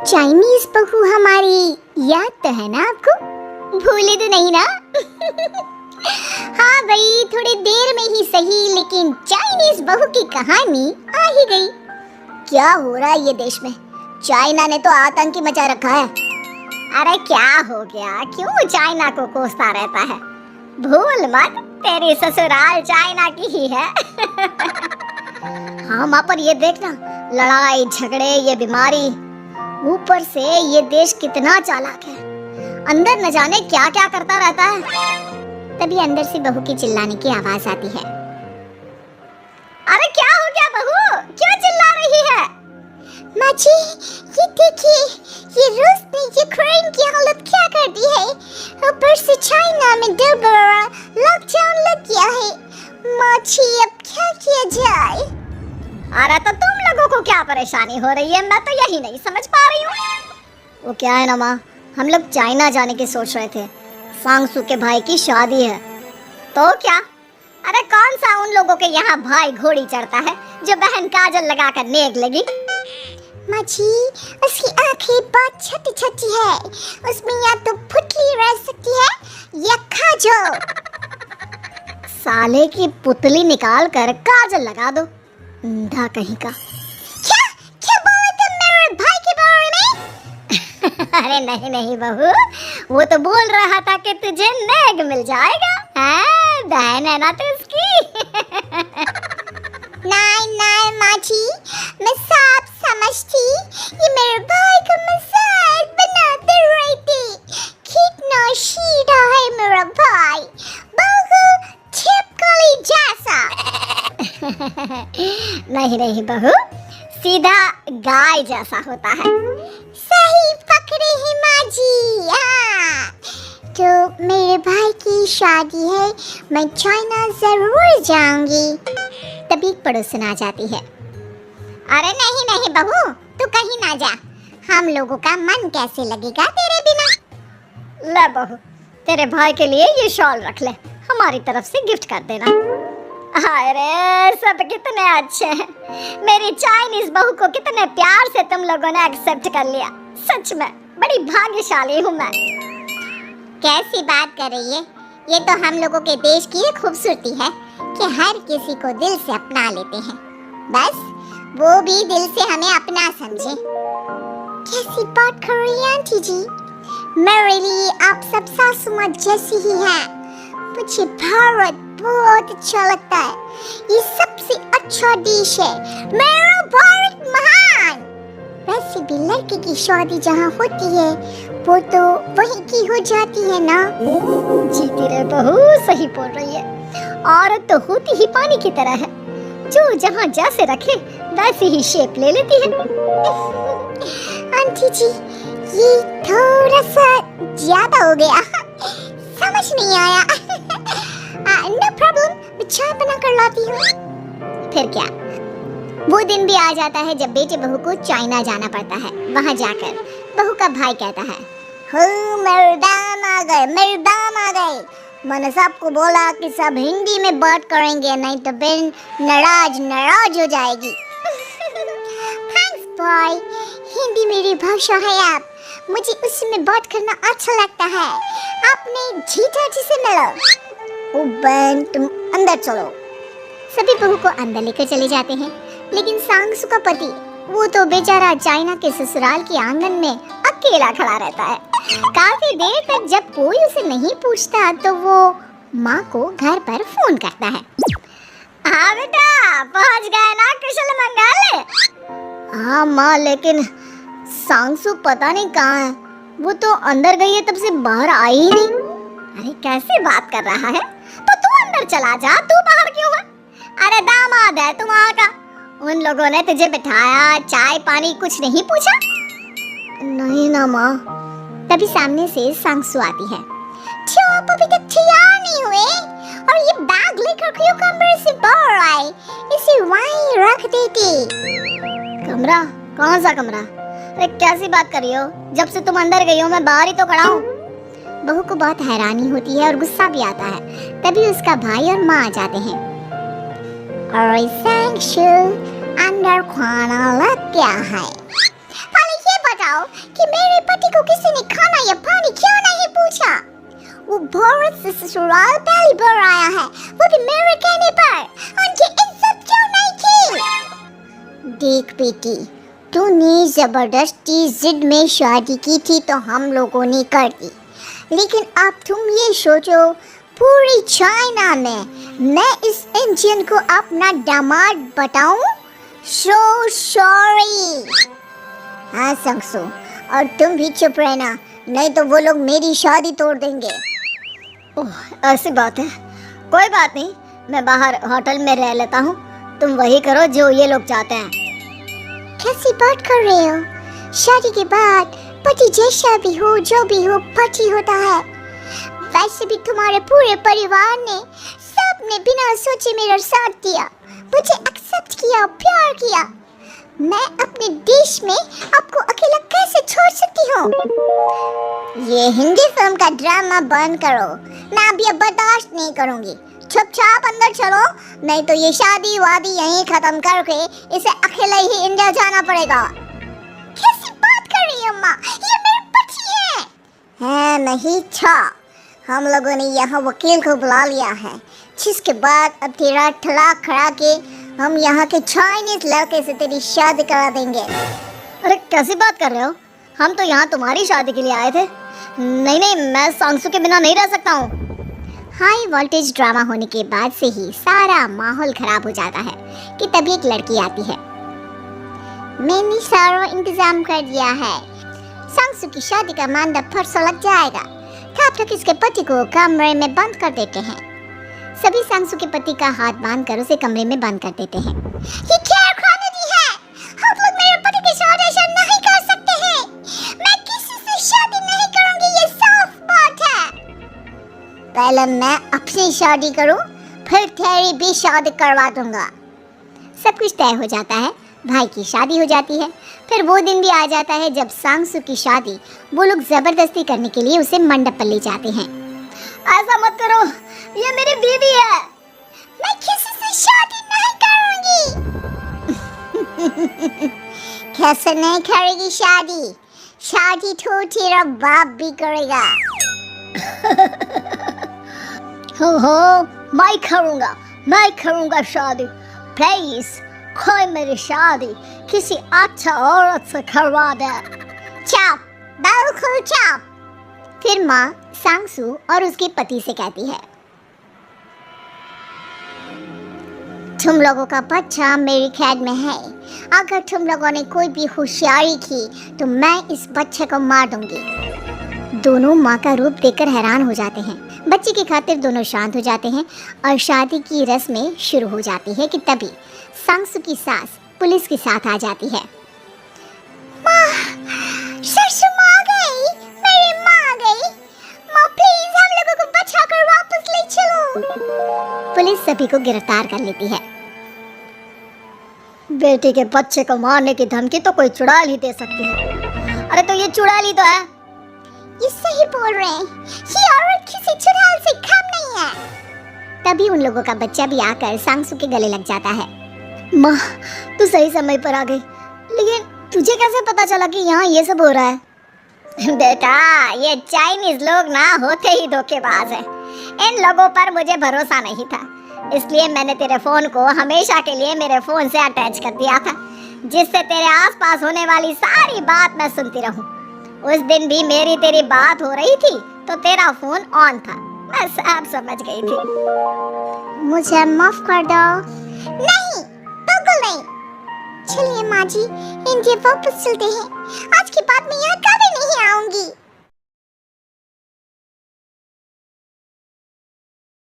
Chinese बहू हमारी याद तो है ना आपको? भूले तो नहीं ना? हाँ भाई, थोड़ी देर में ही सही, लेकिन चाइनीज बहू की कहानी आ ही गई। क्या हो रहा है ये देश में? चाइना ने तो आतंक ही मचा रखा है। अरे क्या हो गया? क्यों चाइना को कोसता रहता है? भूल मत, तेरी ससुराल चाइना की ही है। हाँ माँ, पर ये देखना, लड़ाई झगड़े, ये बीमारी, ऊपर से ये देश कितना चालाक है। अंदर न जाने क्या क्या करता रहता है। तभी अंदर से बहू की चिल्लाने की आवाज आती है। अरे क्या हो गया बहू, क्यों चिल्ला रही है? माँ जी, ये देखिए, ये रूस ने यूक्रेन की हालत क्या कर दी है। ऊपर से चाइना में दोबारा लॉकडाउन लग गया है। माँ जी, अब क्या किया जाए? अरे तो तुम लोगों को क्या परेशानी हो रही है? मैं तो यही नहीं समझ पा रही हूँ। वो क्या है ना माँ, हम लोग चाइना जाने की सोच रहे थे। सांगसू के भाई की शादी है। तो क्या? अरे कौन सा उन लोगों के यहाँ भाई घोड़ी चढ़ता है जो बहन काजल लगाकर नेक लगी? माँ जी, उसकी आंखें बहुत छोटी छोटी है, उसमें या तो पुतली रह सकती है या काजल। साले की पुतली निकाल कर काजल लगा दो, अंधा कहीं का। क्या क्या बोले तुम मेरे भाई के बारे में? अरे नहीं नहीं बहू, वो तो बोल रहा था कि तुझे नेग मिल जाएगा। हाँ, बहन है ना तू उसकी। नहीं नहीं माँ जी, मैं सब समझती, ये मेरे भाई का मजाक बनाते रहती। कितना सीधा है मेरा भाई, बिल्कुल छिपकली जैसा। नहीं नहीं बहू, सीधा गाय जैसा होता है। सही पकड़े हैं माँ जी। हाँ, तो मेरे भाई की शादी है, मैं चाइना जरूर जाऊंगी। तभी एक पड़ोसन आ जाती है। अरे नहीं नहीं बहू, तू कहीं ना जा, हम लोगों का मन कैसे लगेगा तेरे बिना। ले बहू, तेरे भाई के लिए ये शॉल रख ले, हमारी तरफ से गिफ्ट कर देना। अरे सब कितने अच्छे हैं। मेरी चाइनीज बहू को कितने प्यार से तुम लोगों ने एक्सेप्ट कर लिया। सच में बड़ी भाग्यशाली हूँ मैं। कैसी बात कर रही है? ये तो हम लोगों के देश की खूबसूरती है कि हर किसी को दिल से अपना लेते हैं, बस वो भी दिल से हमें अपना समझे। कैसी बात कर रही हैं आंटी जी? मेरे लिए आप सब सासू माँ जैसी ही हैं। मुझे भारत बहुत अच्छा लगता है, ये सबसे अच्छा देश है। मेरा भारत महान। वैसे भी लड़के की शादी जहाँ होती है वो तो वहीं की हो जाती है ना। जीती रहे बहू, सही बोल रही है। औरत तो होती ही पानी की तरह है, जो जहाँ जैसे रखे वैसे ही शेप ले लेती है। आंटी जी, ये थोड़ा सा ज्यादा हो गया, समझ नहीं आया। नो प्रॉब्लम, मैं चाय बना कर लाती हूँ। फिर क्या, वो दिन भी आ जाता है जब बेटे बहू को चाइना जाना पड़ता है। वहाँ जाकर बहू का भाई कहता है, हो मेरे दाम आ गए, मेरे दाम आ गए। मैंने सबको बोला कि सब हिंदी में बात करेंगे, नहीं तो बहन नाराज हो जाएगी। थैंक्स बॉय, हिंदी मेरी भाषा है। आप मुझे उसमें बात करना अच्छा लगता है। आपने जीजा जी से मिलो। ओ बहन, तुम अंदर चलो। सभी बहू को अंदर लेकर चले जाते हैं, लेकिन सांगसू का पति, वो तो बेचारा चाइना के ससुराल के आंगन में अकेला खड़ा रहता है। काफी देर तक जब कोई उसे नहीं पूछता तो वो माँ को घर पर फोन करता है। हाँ बेटा, पहुँच गए ना कुशल मंगल? हाँ माँ, लेकिन सांगसू पता नहीं कहाँ है। वो तो अंदर गई है, तब से बाहर आई ही नहीं। अरे कैसे बात कर रहा है? तो तू अंदर चला जा, तू बाहर क्यों है? अरे दामाद है तुम वहाँ का, उन लोगों ने तुझे बिठाया, चाय पानी कुछ नहीं पूछा? नहीं ना माँ। तभी सामने से सांगसू आती है। क्यों आप अभी तक तैयार नहीं हुए? और ये बैग लेकर क्यों कमरे से बाहर आए? इसे वहीं रख देती। कमरा? कौन सा कमरा? अरे कैसी बात कर रही हो? जब से तुम अंदर गई हो मैं बाहर ही तो खड़ा हूँ। बहू को बहुत हैरानी होती है और गुस्सा भी आता है। तभी उसका भाई और माँ आ जाते हैं। अरे सांगसू, अंदर खाना लग गया है। पहले ये बताओ, मेरे पति को किसी ने खाना या पानी क्यों नहीं पूछा? वो भारत से ससुराल पहली बार आया है, वो भी मेरे कहने पर। उनकी इज्जत क्यों नहीं की? देख बेटी, तूने जबरदस्ती जिद में शादी की थी तो हम लोगों ने कर दी, लेकिन अब तुम ये सोचो, पूरी चाइना में मैं इस इंडियन को अपना दामाद बताऊं? So sorry. हाँ संगसू, और तुम भी चुप रहना, नहीं तो वो लोग मेरी शादी तोड़ देंगे। ओह, ऐसी बात है। कोई बात नहीं, मैं बाहर होटल में रह लेता हूँ, तुम वही करो जो ये लोग चाहते हैं। कैसी बात कर रहे हो? शादी के बाद पति जैसा भी हो, जो भी हो, पति होता है। वैसे भी तुम्हारे पूरे परिवार ने सबने बिना सोचे मेरा साथ दिया, मुझे एक्सेप्ट किया, प्यार किया। मैं अपने देश में आपको अकेला कैसे छोड़ सकती हूँ? ये हिंदी फिल्म का ड्रामा बंद करो, मैं अब ये बर्दाश्त नहीं करूँगी। चुपचाप अंदर चलो, नहीं तो ये शादी वादी यहीं खत्म करके इसे अकेला ही इंडिया जाना पड़ेगा। कैसी बात कर रही है अम्मा? ये मेरे पति है नहीं था। हम लोगों ने यहाँ वकील को बुला लिया है, जिसके बाद अब तेरा तलाक करा के हम यहाँ के चाइनीज लड़के से तेरी शादी करा देंगे। अरे कैसी बात कर रहे हो? हम तो यहाँ तुम्हारी शादी के लिए आए थे। नहीं नहीं, मैं सांसू के बिना नहीं रह सकता हूँ। हाई वोल्टेज ड्रामा होने के बाद से ही सारा माहौल खराब हो जाता है कि तभी एक लड़की आती है। मैंने सारा इंतजाम कर दिया है, सांसू की शादी का मंडप परसों लग जाएगा। तब तक इसके पति को कमरे में बंद कर देते हैं। सभी सांसू के पति का हाथ बांधकर उसे कमरे में बंद कर देते हैं। ये क्या कानूनी है? आप लोग मेरे पति के साथ ऐसा नहीं कर सकते हैं। मैं किसी से शादी नहीं करूंगी, ये साफ बात है। पहले मैं अपनी शादी करूं, फिर तेरी भी शादी करवा दूंगा। सब कुछ तय हो जाता है, भाई की शादी हो जाती है। फिर वो दिन भी आ जाता है जब सांसू की शादी वो लोग जबरदस्ती करने के लिए उसे मंडप पर ले जाते हैं। ऐसा मत करो, ये मेरी बीवी है। मैं किसी से शादी नहीं करूंगी। कैसे नहीं करेगी शादी? शादी तो तेरा बाप भी करेगा। हो, मैं करूंगा शादी। प्लीज कोई मेरी शादी किसी अच्छा औरत से करवा दे। चुप, बिल्कुल चुप। फिर माँ सांसू और उसके पति से कहती है, तुम लोगों का बच्चा मेरी कैद में है। अगर तुम लोगों ने कोई भी होशियारी की तो मैं इस बच्चे को मार दूंगी। दोनों माँ का रूप देखकर हैरान हो जाते हैं। बच्चे की खातिर दोनों शांत हो जाते हैं और शादी की रस्में शुरू हो जाती है कि तभी सांसू की सास पुलिस के साथ आ जाती है। माँ, ससुर माँ आ गई, मेरी माँ आ गई। माँ प्लीज हम लोगों को बचाकर वापस ले चलो। पुलिस सभी को गिरफ्तार कर लेती है। बेटी के बच्चे को मारने की धमकी तो कोई चुड़ैल ही दे सकती है। अरे तो ये चुड़ैल ही तो है। ये सही बोल रहे हैं, ये औरत किसी चुड़ैल से कम नहीं है। तभी उन लोगों का बच्चा भी आकर सांसू के गले लग जाता है। माँ, तू सही समय पर आ गई, लेकिन तुझे कैसे पता चला कि यहाँ ये सब हो रहा है? बेटा, ये चाइनीज लोग ना होते ही धोखेबाज है। इन लोगों पर मुझे भरोसा नहीं था, इसलिए मैंने तेरे फोन को हमेशा के लिए मेरे फोन से अटैच कर दिया था, जिससे तेरे आसपास होने वाली सारी बात मैं सुनती रहूं। उस दिन भी मेरी तेरी बात हो रही थी तो तेरा फोन ऑन था, मैं सब समझ गई थी। मुझे माफ कर दो। नहीं, बिल्कुल नहीं। चलिए माँ जी, इंडिया वापस चलते हैं। आज के बाद मैं यहाँ कभी नहीं आऊंगी।